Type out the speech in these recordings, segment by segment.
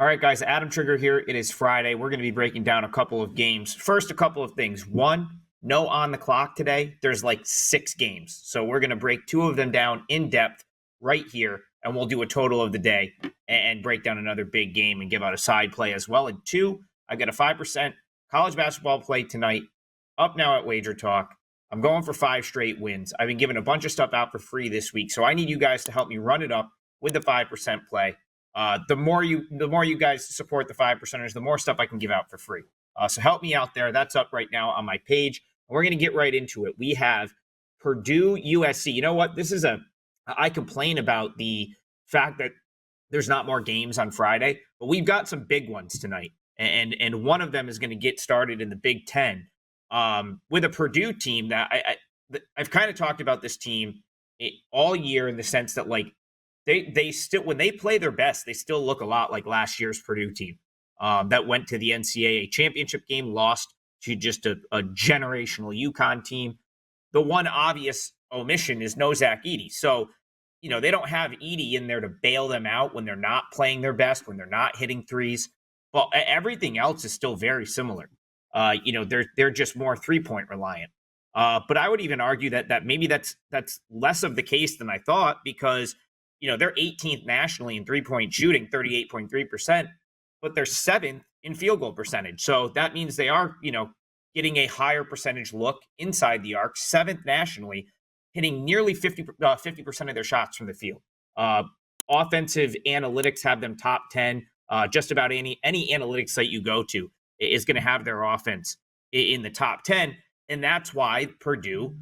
All right, guys, Adam Trigger here. It is Friday. We're going to be breaking down a couple of games. First, a couple of things. One, no on the clock today. There's like 6 games. So we're going to break 2 of them down in depth right here, and we'll do a total of the day and break down another big game and give out a side play as well. And 2, I got a 5% college basketball play tonight up now at WagerTalk. I'm going for 5 straight wins. I've been giving a bunch of stuff out for free this week, so I need you guys to help me run it up with the 5% play. The more you guys support the 5%ers, the more stuff I can give out for free. So help me out there. That's up right now on my page. And we're going to get right into it. We have Purdue, USC. You know what? I complain about the fact that there's not more games on Friday, but we've got some big ones tonight. And one of them is going to get started in the Big Ten with a Purdue team that I've kind of talked about this team all year in the sense that, like, they still, when they play their best, they still look a lot like last year's Purdue team that went to the NCAA championship game, lost to just a generational UConn team. The one obvious omission is no Zach Edey. So, they don't have Edey in there to bail them out when they're not playing their best, when they're not hitting threes. But everything else is still very similar. They're just more 3-point reliant. But I would even argue that maybe that's less of the case than I thought, because they're 18th nationally in 3-point shooting, 38.3%, but they're 7th in field goal percentage. So that means they are, getting a higher percentage look inside the arc, 7th nationally, hitting nearly 50% of their shots from the field. Offensive analytics have them top 10. Just about any analytics site you go to is going to have their offense in the top 10. And that's why Purdue,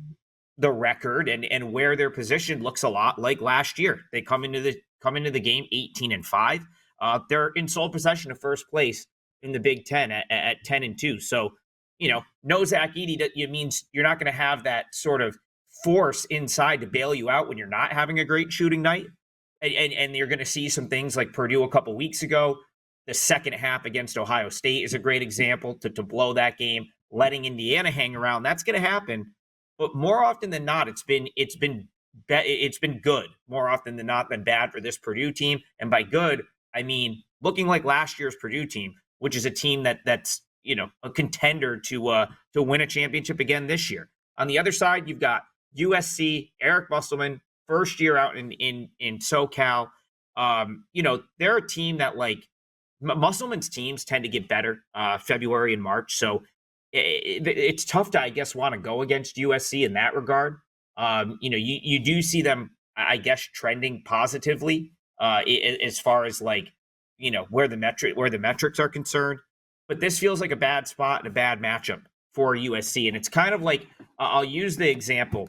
the record and where they're positioned, looks a lot like last year. They come into the game 18-5. They're in sole possession of first place in the Big Ten at 10-2. So, no Zach Edey, it means you're not going to have that sort of force inside to bail you out when you're not having a great shooting night. And you're going to see some things like Purdue a couple weeks ago. The second half against Ohio State is a great example to blow that game, letting Indiana hang around. That's going to happen. But more often than not, it's been good more often than not than bad for this Purdue team. And by good, I mean looking like last year's Purdue team, which is a team that's a contender to win a championship again this year. On the other side, you've got USC, Eric Musselman, first year out in SoCal. They're a team that, like, Musselman's teams tend to get better February and March. So it's tough to, I guess, want to go against USC in that regard. You do see them, I guess, trending positively as far as, like, where the metrics are concerned. But this feels like a bad spot and a bad matchup for USC. And it's kind of like, I'll use the example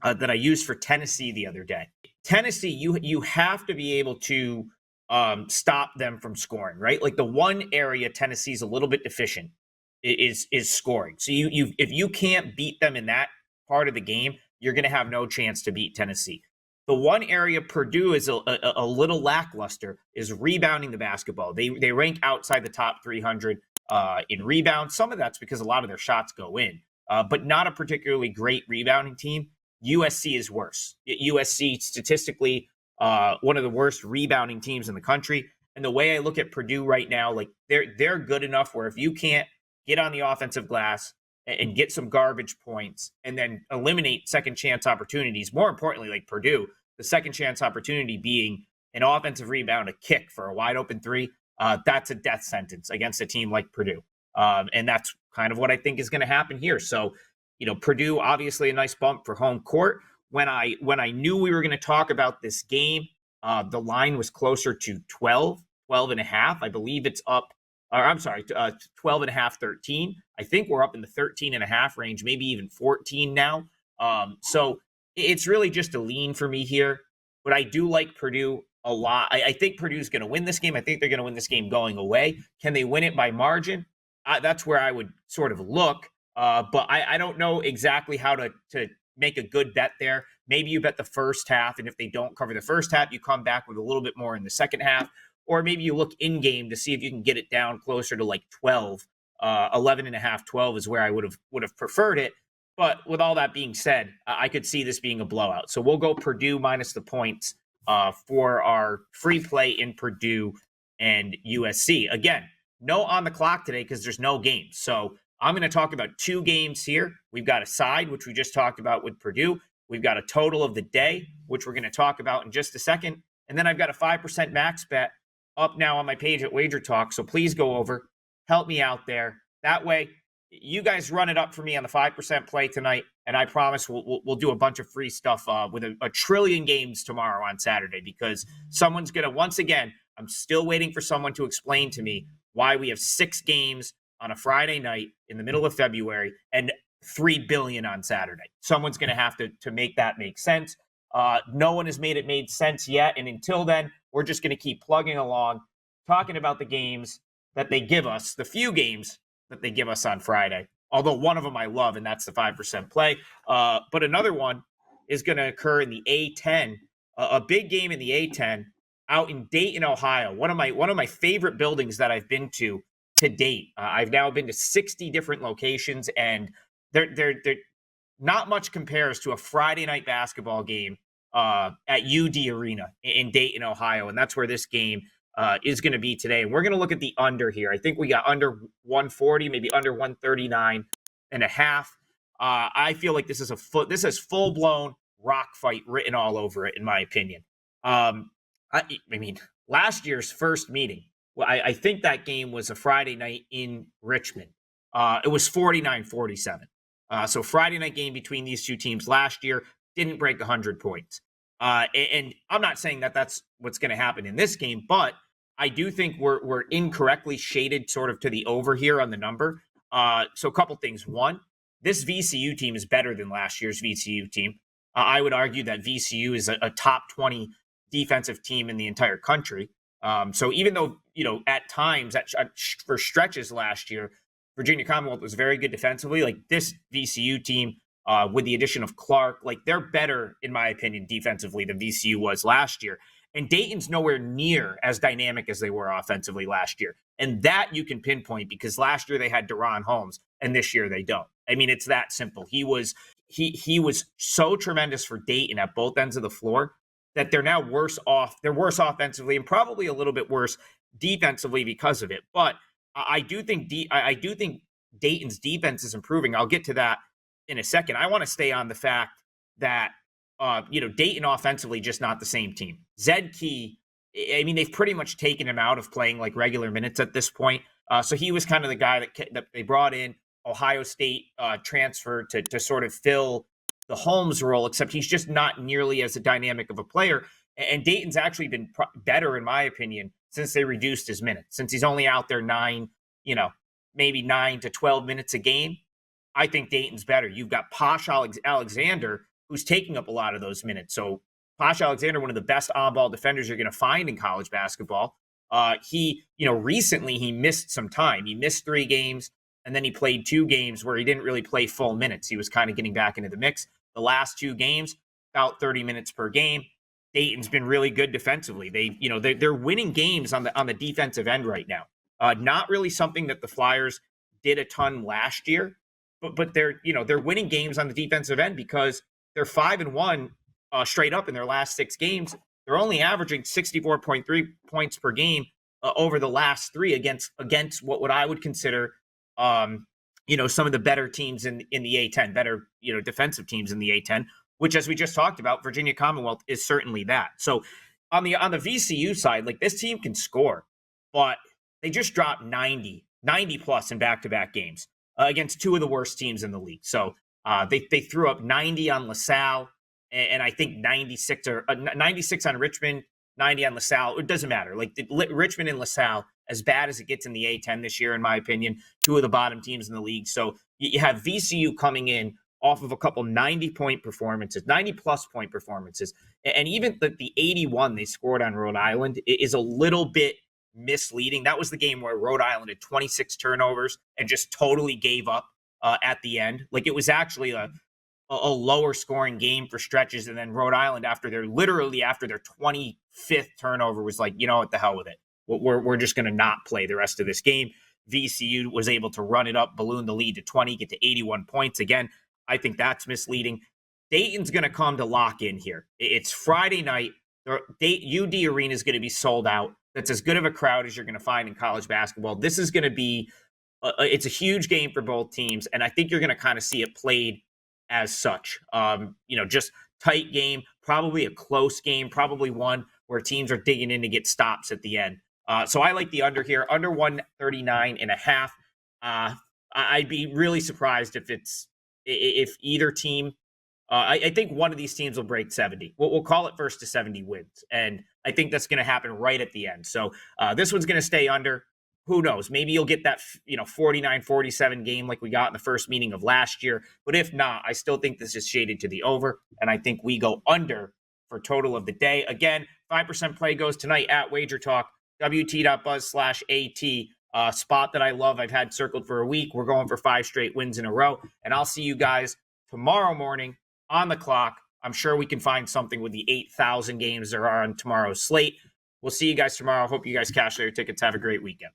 that I used for Tennessee the other day. Tennessee, you have to be able to stop them from scoring, right? Like, the one area Tennessee's a little bit deficient is scoring. So if you can't beat them in that part of the game, you're going to have no chance to beat Tennessee. The one area Purdue is a little lackluster is rebounding the basketball. They rank outside the top 300 in rebounds. Some of that's because a lot of their shots go in, but not a particularly great rebounding team. USC is worse. USC statistically one of the worst rebounding teams in the country. And the way I look at Purdue right now, like, they're good enough where if you can't get on the offensive glass and get some garbage points and then eliminate second chance opportunities, more importantly, like Purdue, the second chance opportunity being an offensive rebound, a kick for a wide open 3, that's a death sentence against a team like Purdue. And that's kind of what I think is going to happen here. So, Purdue, obviously a nice bump for home court. When I knew we were going to talk about this game, the line was closer to 12 and a half. I believe it's up, or I'm sorry, 12 and a half, 13. I think we're up in the 13 and a half range, maybe even 14 now. So it's really just a lean for me here, but I do like Purdue a lot. I think Purdue's going to win this game. I think they're going to win this game going away. Can they win it by margin? That's where I would sort of look. But I don't know exactly how to make a good bet there. Maybe you bet the first half, and if they don't cover the first half, you come back with a little bit more in the second half. Or maybe you look in game to see if you can get it down closer to like 12, 11 and a half, 12 is where I would have preferred it. But with all that being said, I could see this being a blowout. So we'll go Purdue minus the points for our free play in Purdue and USC. Again, no on the clock today because there's no games. So I'm going to talk about 2 games here. We've got a side, which we just talked about with Purdue. We've got a total of the day, which we're going to talk about in just a second. And then I've got a 5% max bet up now on my page at WagerTalk. So please go over, help me out there. That way, you guys run it up for me on the 5% play tonight. And I promise we'll do a bunch of free stuff with a trillion games tomorrow on Saturday, because someone's going to, once again, I'm still waiting for someone to explain to me why we have 6 games on a Friday night in the middle of February and 3 billion on Saturday. Someone's going to have to make that make sense. No one has made sense yet. And until then, we're just going to keep plugging along, talking about the games that they give us, the few games that they give us on Friday. Although one of them I love, and that's the 5% play. But another one is going to occur in the A10, a big game in the A10 out in Dayton, Ohio. One of my favorite buildings that I've been to date. I've now been to 60 different locations, and they're not much compares to a Friday night basketball game at UD Arena in Dayton, Ohio. And that's where this game is going to be today. And we're going to look at the under here. I think we got under 140, maybe under 139 and a half. I feel like this is full blown rock fight written all over it, in my opinion. I mean, last year's first meeting, well, I think that game was a Friday night in Richmond. It was 49-47. So Friday night game between these two teams last year didn't break 100 points. And I'm not saying that that's what's going to happen in this game, but I do think we're incorrectly shaded sort of to the over here on the number. So a couple things. One, this VCU team is better than last year's VCU team. I would argue that VCU is a top 20 defensive team in the entire country. So even though, at times, for stretches last year, Virginia Commonwealth was very good defensively, like this VCU team, with the addition of Clark, like they're better, in my opinion, defensively than VCU was last year. And Dayton's nowhere near as dynamic as they were offensively last year. And that you can pinpoint because last year they had Deron Holmes and this year they don't. I mean, it's that simple. He was so tremendous for Dayton at both ends of the floor that they're now worse off. They're worse offensively and probably a little bit worse defensively because of it. But I do think Dayton's defense is improving. I'll get to that in a second. I want to stay on the fact that Dayton offensively just not the same team. Zed Key, I mean, they've pretty much taken him out of playing like regular minutes at this point. So he was kind of the guy that they brought in. Ohio State transfer to sort of fill the Holmes role, except he's just not nearly as a dynamic of a player. And Dayton's actually been better, in my opinion, since they reduced his minutes. Since he's only out there maybe 9 to 12 minutes a game, I think Dayton's better. You've got Posh Alexander, who's taking up a lot of those minutes. So Posh Alexander, one of the best on-ball defenders you're going to find in college basketball. Recently he missed some time. He missed 3 games, and then he played 2 games where he didn't really play full minutes. He was kind of getting back into the mix. The last 2 games, about 30 minutes per game. Dayton's been really good defensively. They're winning games on the defensive end right now. Not really something that the Flyers did a ton last year, but they're winning games on the defensive end because they're 5-1 straight up in their last 6 games. They're only averaging 64.3 points per game over the last 3 against what I would consider some of the better teams in the A10, better defensive teams in the A10, which, as we just talked about, Virginia Commonwealth is certainly that. So on the VCU side, like this team can score, but they just dropped 90 plus in back-to-back games against 2 of the worst teams in the league. So they threw up 90 on LaSalle, and I think 96 on Richmond, 90 on LaSalle. It doesn't matter. Like Richmond and LaSalle, as bad as it gets in the A10 this year, in my opinion, 2 of the bottom teams in the league. So you have VCU coming in off of a couple 90-plus point performances. And even the 81 they scored on Rhode Island is a little bit misleading. That was the game where Rhode Island had 26 turnovers and just totally gave up at the end. Like it was actually a lower scoring game for stretches. And then Rhode Island, after their 25th turnover, was like, what the hell with it. We're just going to not play the rest of this game. VCU was able to run it up, balloon the lead to 20, get to 81 points. Again, I think that's misleading. Dayton's going to come to lock in here. It's Friday night. UD Arena is going to be sold out. that's as good of a crowd as you're going to find in college basketball. This is going to be it's a huge game for both teams, and I think you're going to kind of see it played as such. Just tight game, probably a close game, probably one where teams are digging in to get stops at the end. So I like the under here, under 139.5. I'd be really surprised if either team. I think one of these teams will break 70. We'll call it first to 70 wins, and I think that's going to happen right at the end. So this one's going to stay under. Who knows? Maybe you'll get that 49-47 game like we got in the first meeting of last year. But if not, I still think this is shaded to the over, and I think we go under for total of the day. Again, 5% play goes tonight at WagerTalk, wt.buzz/AT. Spot that I love. I've had circled for a week. We're going for 5 straight wins in a row, and I'll see you guys tomorrow morning on the clock. I'm sure we can find something with the 8,000 games there are on tomorrow's slate. We'll see you guys tomorrow. Hope you guys cash their tickets. Have a great weekend.